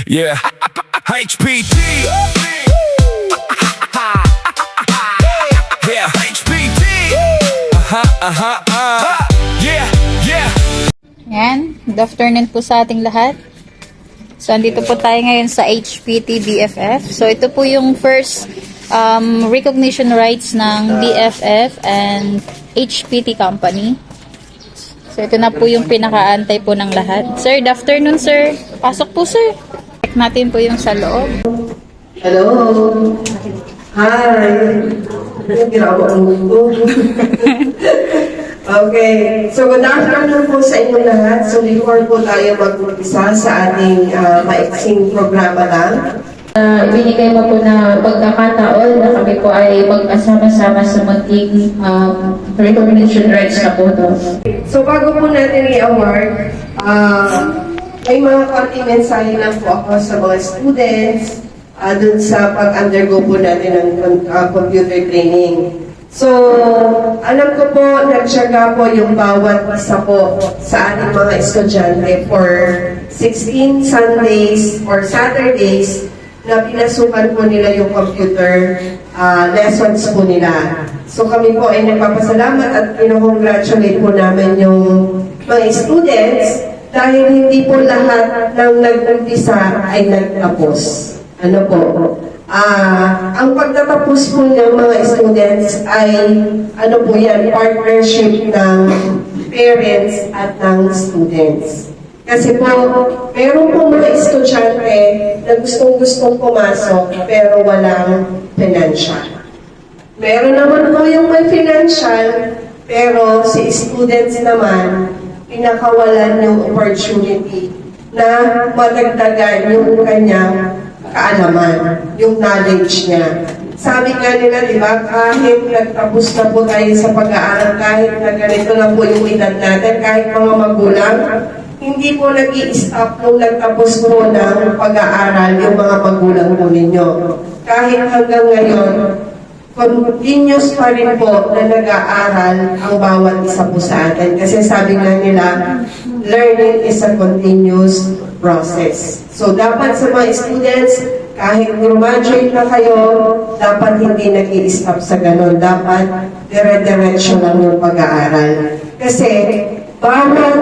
Yeah, HPT. Yeah, HPT. Yeah, yeah. Yan, good afternoon po sa ating lahat. So, andito po tayo ngayon sa HPT BFF. So, ito po yung first recognition rights ng BFF and HPT company. So, ito na po yung pinakaantay po ng lahat. Sir, good afternoon, sir. Pasok po, sir. Check natin po yung sa loob. Hello! Hi! Ginawa ang mundo. Okay. So, good afternoon po sa inyo lahat. So, before po tayo mag-umpisa sa ating maiksing programa lang. Ibinigay mo po na pagkakataon na kami po ay magkasama-sama sa munting recognition rights na po to. So, bago po natin i-award, may mga konting mensahe lang po ako sa mga students dun sa pag-undergo po natin ng computer training. So, alam ko po, nagtyaga po yung bawat isa po sa ating mga estudyante for 16 Sundays or Saturdays na pinasukan po nila yung computer lessons po nila. So, kami po ay nagpapasalamat at pinakongratulate po namin yung mga students dahil hindi po lahat ng nag-umpisa ay nagtapos. Ano po? Ang pagtatapos po ng mga students ay ano po yan, partnership ng parents at ng students. Kasi po, meron po mga estudyante na gustong-gustong pumasok pero walang financial. Meron naman po yung may financial pero si students naman pinakawalan yung opportunity na madagdagan yung kanyang kaalaman, yung knowledge niya. Sabi nga nila, di ba, kahit nagtapos na po tayo sa pag-aaral, kahit na ganito na po yung edad natin, kahit mga magulang, hindi po nag-i-stop nung nagtapos po ng pag-aaral yung mga magulang po ninyo. Kahit hanggang ngayon, continuous pa rin po na nag-aaral ang bawat isa po sa atin. Kasi sabi nga nila, learning is a continuous process. So, dapat sa mga students, kahit graduate na kayo, dapat hindi nag-i-stop sa ganun. Dapat dire-diretso lang yung pag-aaral. Kasi, bawat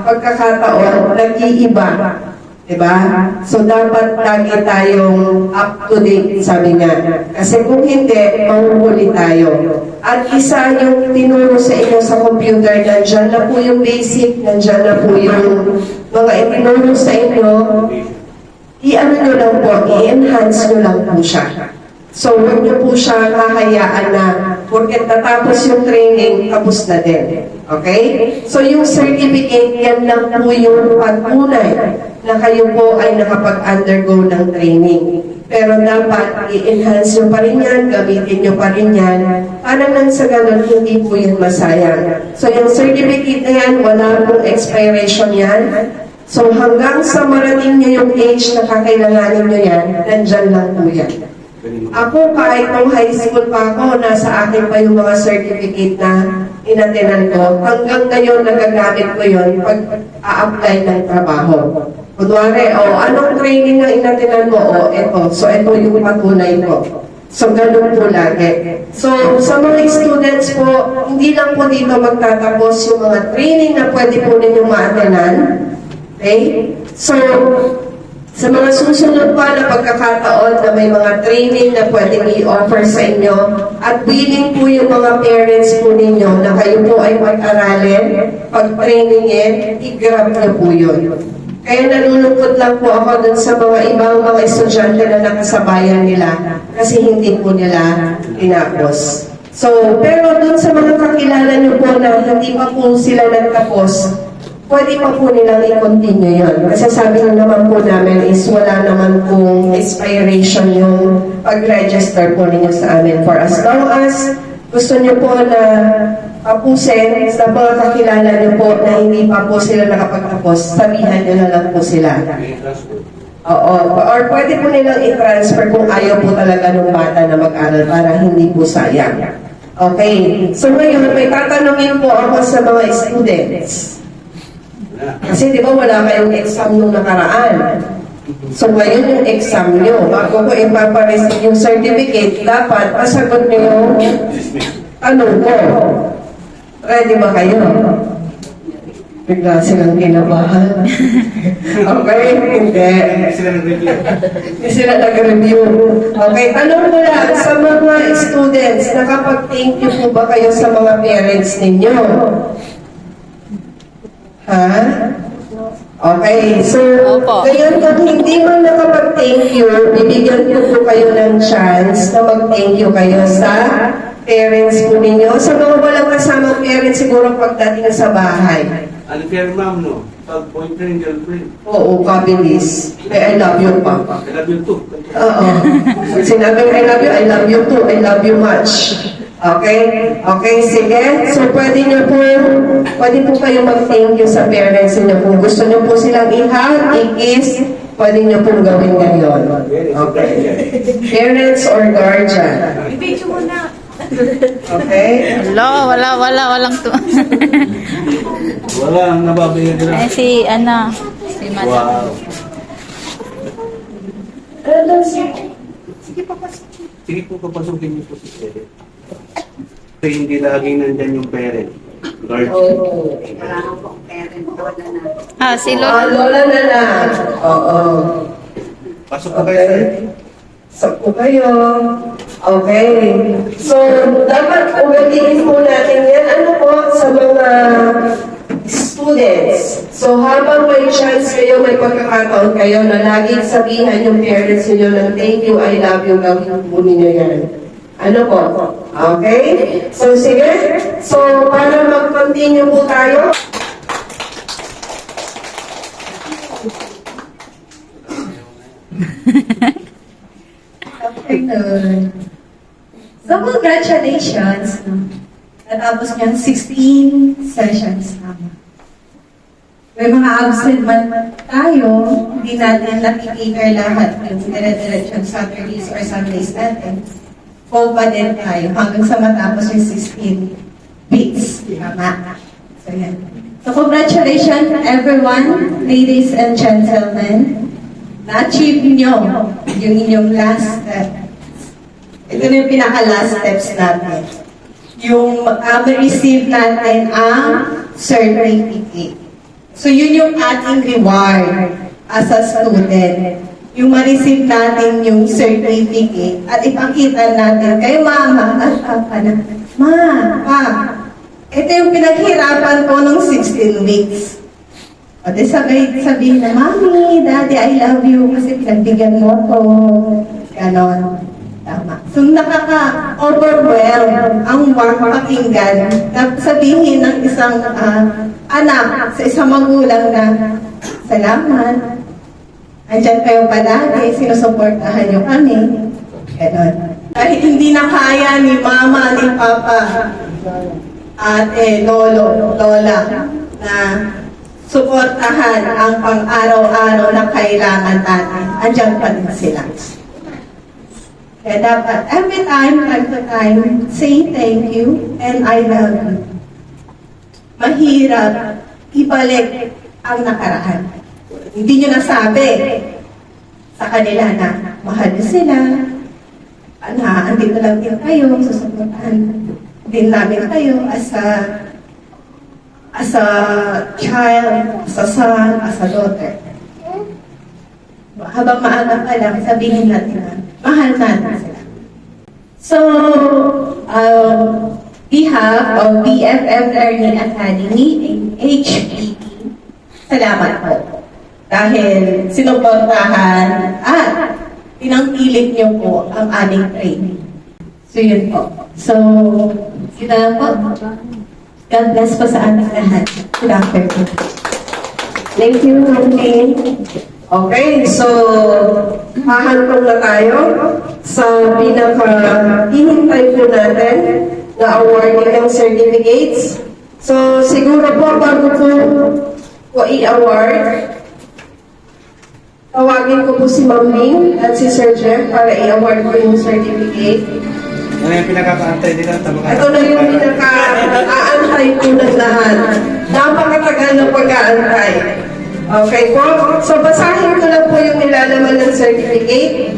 pagkakataon, nag-iiba. Diba? So, dapat lagi tayong up-to-date, sabi nga. Kasi kung hindi, mahuhuli tayo. At isa yung tinuro sa inyo sa computer, nandyan na po yung basic, nandyan na po yung mga itinuro sa inyo, i-ano nyo lang po, i-enhance nyo lang po siya. So, huwag nyo po siya kakayaan na porque natapos yung training, tapos na din. Okay? So, yung certificate, yan lang po yung pagtunay na kayo po ay nakapag-undergo ng training. Pero dapat i-enhance nyo pa rin yan, gamitin nyo pa rin yan, para nang sa ganun, hindi po yan masayang. So, yung certificate na yan, wala pong expiration yan. So, hanggang sa marating nyo yung age na kakailanganin nyo yan, nandyan lang po yan. Ako, kahit nung high school pa ako, nasa akin pa yung mga certificate na inatenan ko. Hanggang ngayon, nagagamit ko yun pag a-apply ng trabaho. Kunwari, anong training na inatenan mo? Ito. So, ito yung patunay ko. So, ganun po lagi. So, sa mga students po, hindi lang po dito magtatapos yung mga training na pwede po ninyong ma-atenan. Okay? So, sa mga susunod pa na pagkakataon na may mga training na pwedeng i-offer sa inyo at willing po yung mga parents po ninyo na kayo po ay mag-aralin, pag-trainingin, i-grab niyo po yun. Kaya nalulungkot lang po ako dun sa mga ibang mga estudyante na nakasabayan nila kasi hindi po nila tinapos. So, pero dun sa mga kakilala niyo po na hindi pa po sila nagtapos, pwede pa po nilang i-continue yun. Kasi sabi naman po namin is wala naman pong expiration yung pag-register po ninyo sa amin. For as long as gusto niyo po na tapusin sa mga kakilala niyo po na hindi pa po sila nakapagtapos, sabihan niyo na lang po sila. Oo. Or pwede po nilang i-transfer kung ayaw po talaga ng bata na mag-aral para hindi po sayang. Okay. So ngayon, may tatanungin po ako sa mga students. Kasi di ba wala kayong exam nung nakaraan? So ngayon yung exam nyo, bago ko ipapareceive yung certificate, dapat masagot nyo yung tanong ko. Ready ba kayo? Bigla silang kinabahan. Okay? Hindi. Hindi sila nag-review. Okay, tanong ko lang sa mga students, nakapag-thank you po ba kayo sa mga parents ninyo? Ha? Okay, so Opo. ngayon kung hindi man nakapag-thank you, bibigyan ko po kayo ng chance na mag-thank you kayo sa parents po ninyo. Sa mga walang kasamang parents, siguro pagdating sa bahay. Unfair ma'am, no? Pag boyfriend, girlfriend. Oo, kabilis. I love you pa. I love you too. Oo. Sinabi I love you too, I love you much. Okay? Okay, sige. So, pwede po kayo mag-thank you sa parents niyo. Kung gusto niyo po silang i-hug, i-kiss, pwede niyo pong gawin ngayon. Okay? Parents or guardian. I-video mo na. Okay? Walang to. Wala, ang nababayan nila. Eh, si Madam. Wow. Sige po, papasukin niyo po si Sir. Kasi hindi laging nandyan yung parent. Lord. Si Lola na lang. Oo. Pasok po kayo, sir. Sakto kayo. Okay. So, dapat ugatiin po natin yan. Ano po sa mga students? So, habang may chance kayo, may pagkakataon kayo na laging sabihan yung parents niyo ng thank you, I love you, gawin po ninyo yan. Ano po? Okay? So, sige. So, para mag-continue po tayo. Afternoon. So, congratulations. No? Natapos niyang 16 sessions naman. May mga absent man tayo, hindi natin nakikita lahat yung dire-diretsyon Saturdays or Sundays natin. Full pa din tayo hanggang sa matapos yung 16 weeks. Tama. So, yan. So, congratulations everyone, ladies and gentlemen. Na-achieve nyo yung inyong last step. Ito na yung pinaka-last steps natin. Yung ma-receive natin ang certificate. So, yun yung ating reward as a student. Yung ma-receive natin yung certificate at ipakita natin kay mama at papa na, Ma, pa, ito yung pinaghirapan ko ng 16 weeks. O di sabihin na, Mami, Daddy, I love you kasi pinagbigyan mo ko. Ganon. Tama. So, nakaka-overwhelm ang warm pakinggan na sabihin ng isang anak sa isang magulang na, salamat. Andyan kayo palagi, sinusuportahan niyo kami. Ganon. Kahit hindi na kaya ni Mama, ni Papa, ate, lolo, lola, na suportahan ang pang-araw-araw na kailangan natin. Andiyan pa din sila. Kaya dapat, every time to time, say thank you and I love you. Mahirap ibalik ang nakaraan. Hindi nyo nasabi sa kanila na mahal nyo sila, andito lang din kayo, susuportahan din namin kayo as a child, as a son, as a daughter. Habang maaga pa lang, sabihin natin na mahal natin sila. So, behalf of BFF Learning Academy and HPT, salamat po. Dahil sinuportahan at pinangkilit niyo po ang aming training. So, yun po. So, yun na po. God bless po sa ating lahat. Good afternoon. Thank you, Mami. Okay, so hahantong na tayo sa pinaka-hihintay po natin na awarding ng certificates. So, siguro po bago po i-award, tawagin ko po si Ma'am Ling at si Sir Jeff para i-award ko yung certificate. Ano yung pinakapaantay nila? Ito na yung pinaka-aantay po ng lahat. Napakatagal ng pag-aantay. Okay po? So, basahin ko lang po yung nila certificate.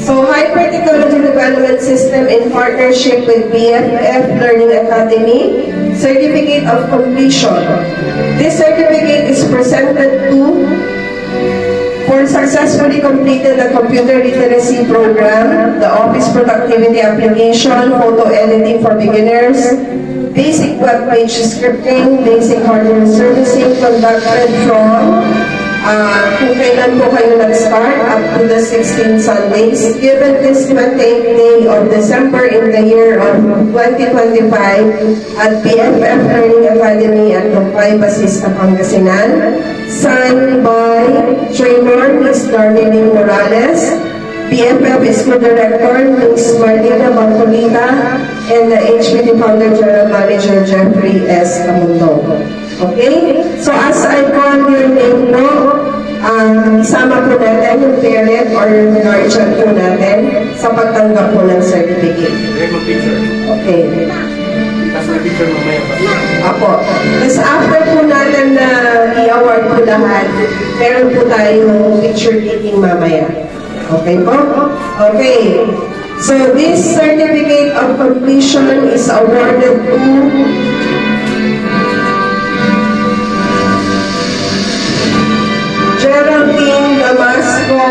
So, Hyper Technology Development System in partnership with BFF Learning Academy, Certificate of Completion. This certificate is presented to for successfully completed the computer literacy program, the office productivity application, photo editing for beginners, basic web page scripting, basic hardware servicing conducted from kung kailan po kayo nag-start up to the 16 Sundays. Given this 28th day of December in the year of 2025 at BFF Learning Academy at Lumpay, Basista, Pangasinan. Signed by Trainer Ms. Darlene Morales, BFF School Director Ms. Marlena Bangcolita, and the HPT Founder General Manager Jeffrey S. Camundo. Okay? So as I call your name po, isama po natin yung parent or guardian po natin sa pagtanggap po ng certificate. Direct mag-picture. Okay. Tapos mag-picture mamaya pa. Apo. Tapos after po natin na i-award po lahat, meron po tayong picture taking mamaya. Okay po? Okay. So this certificate of completion is awarded to Geraldine Damasco.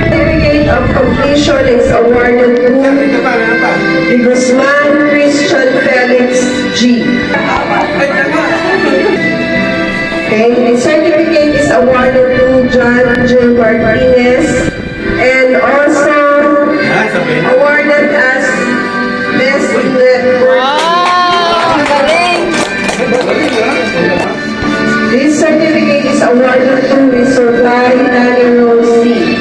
Certificate of completion is awarded to Guzman Christian Felix G. Okay, the certificate is awarded to John J. Martinez and also awarded as Best Network. Wow! Ang galing! This certificate is awarded to Resurfly Danny Rosie.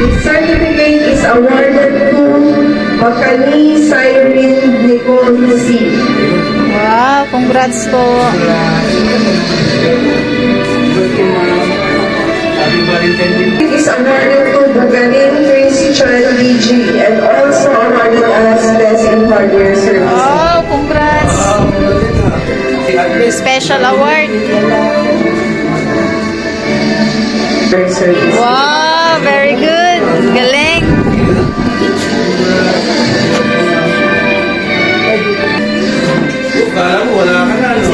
This certificate is awarded to Makani Cyrene Nicole C. Wow! Congrats po! It is awarded to Bugarin Christian DG and also awarded as Best in Hardware Services. Wow! Congrats! Special award! Service. Wow! Very good! Galing! Kala mo, wala ka na, no?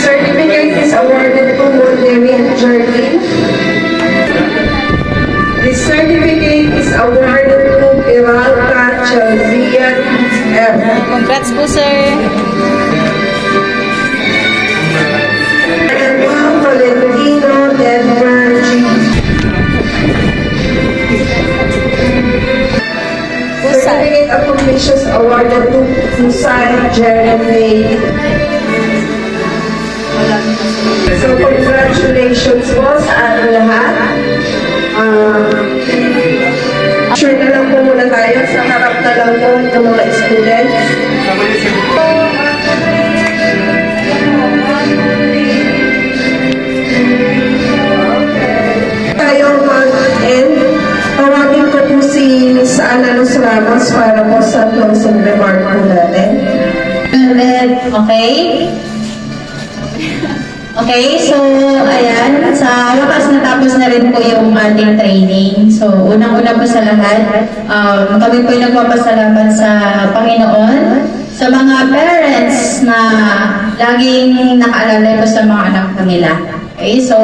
Certificate is awarded to Monterey Journey. This certificate is awarded to Piralta Chalzian F. Congrats po, sir! And Valentino Denver G. Certificate of completion is awarded to Susan Jeremy. So congratulations po sa ating lahat. Sure na lang po muna tayo sa harap na lang po ng mga students. Tayo mag-end. Tawagin ko po si Miss Ana Luz Ramos para po sa closing remark po natin. Okay? Okay, so ayan, sa wakas natapos na rin po yung ating training. So unang-una po sa lahat, kami po yung nagpapasalamat sa Panginoon, sa mga parents na laging nakaalala po sa mga anak po nila. Okay, so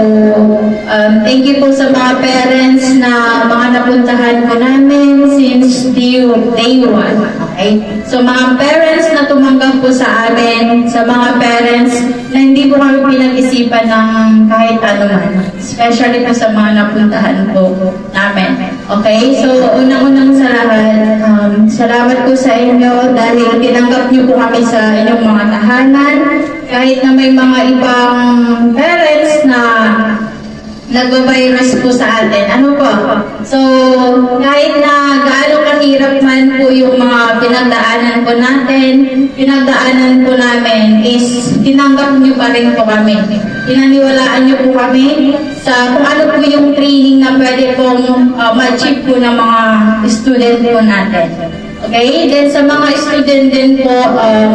thank you po sa mga parents na mga napuntahan po namin since day one. Okay, so mga parents na tumanggap po sa amin, sa mga parents na hindi po kami pinag-isipan ng kahit ano man, especially po sa mga napuntahan po namin. Okay, so unang-unang sa lahat, salamat po sa inyo dahil tinanggap niyo po kami sa inyong mga tahanan, kahit na may mga ibang parents na nagbavirus po sa atin. Ano po? So, kahit na gaano kahirap man po yung mga pinagdaanan po natin, pinagdaanan po namin is tinanggap niyo pa rin po kami. Pinaniwalaan niyo po kami sa kung ano po yung training na pwede pong ma-achieve po ng mga student po natin. Okay? Then sa mga student din po,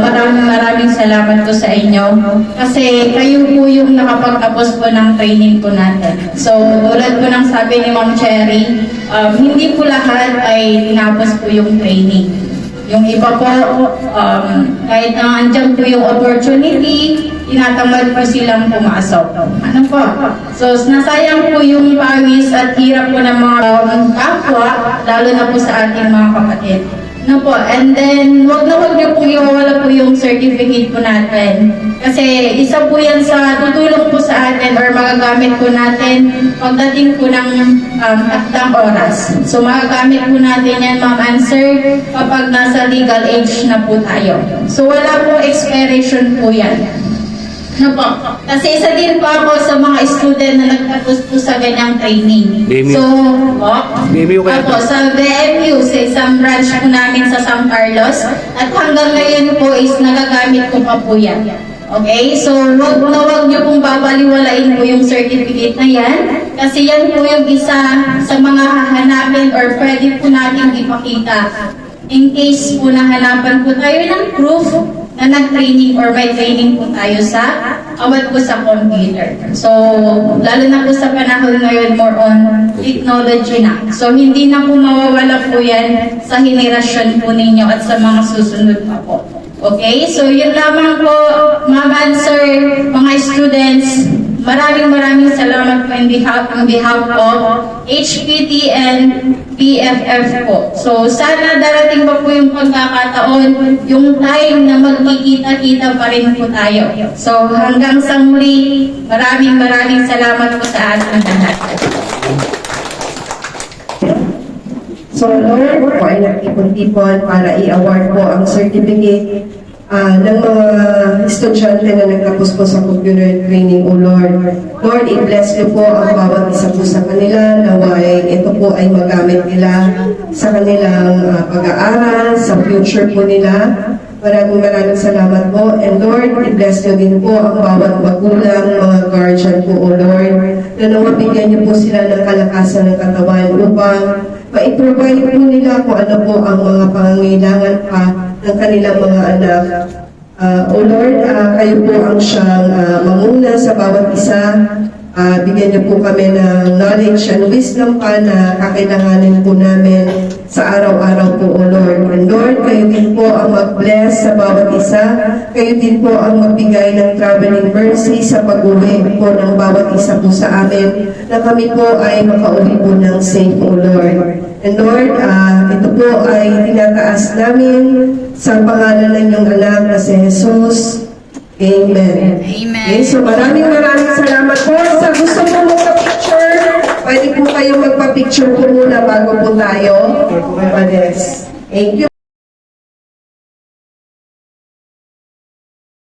maraming salamat po sa inyo. Kasi kayo po yung nakapagtapos po ng training po natin. So, tulad po ng sabi ni Ma'am Cherry, hindi po lahat ay tinapos po yung training. Yung iba po, kahit na andyan po yung opportunity, tinatamad po silang pumasok. Ano po? So, nasayang po yung pawis at hirap po ng mga kapwa, lalo na po sa ating mga kapatid. No po, and then wag niyo pong iwawala po yung certificate po natin. Kasi isa po yan sa tutulong po sa atin or magagamit po natin pagdating po ng takdang oras. So magagamit po natin yan, Ma'am Answer, kapag nasa legal age na po tayo. So wala po expiration po yan. No po. Kasi isa din po ako sa mga student na nagtapos po sa ganyang training. BMU. So, po, BMU kayo? Opo, sa BMU, sa isang branch po namin sa San Carlos. At hanggang ngayon po is nagagamit ko pa po yan. Okay? So, wag niyo pong babaliwalain po yung certificate na yan. Kasi yan po yung isa sa mga hahanapin or pwede po natin ipakita. In case po nahanapan po tayo ng proof na nag-training or may training po tayo sa awat po sa computer. So, lalo na po sa panahon ngayon, more on technology na. So, hindi na po mawawala po yan sa henerasyon po ninyo at sa mga susunod pa po. Okay? So, yun lamang po, Ma'am Answer, mga students, maraming salamat po on behalf of HPT and PFF po. So, sana darating pa po yung pagkakataon, yung time na magkikita-kita pa rin po tayo. So, hanggang sa muli, maraming salamat po sa ating lahat. So, Lord, po ay nagtipon-tipon para i-award po ang certificate ng mga estudyante na nagtapos po sa computer training, O Lord. Lord, i-bless niyo po ang bawat isa po sa kanila, naway ito po ay magamit nila sa kanilang pag-aaral, sa future po nila. Maraming salamat po. And Lord, i-bless niyo din po ang bawat magulang, mga guardian po, O Lord, na nawabigyan niyo po sila ng kalakasan ng katawan upang ma-provide po nila kung ano po ang mga pangangailangan pa ng kanilang mga anak. O Lord, kayo po ang siyang mamuna sa bawat isa. Bigyan niyo po kami ng knowledge and wisdom pa na kakailanganin po namin sa araw-araw po, O Lord. And Lord, kayo din po ang mag-bless sa bawat isa. Kayo din po ang magbigay ng traveling mercy sa pag-uwi po ng bawat isa po sa amin, na kami po ay makauwi po ng safe, O Lord. And Lord, ito po ay tinataas namin sa pangalan ng iyong anak na si Jesus. Amen. Amen. Okay, so maraming salamat po. Sa gusto mo magpa-picture, pwede po kayong magpa-picture po muna bago po tayo. Thank you.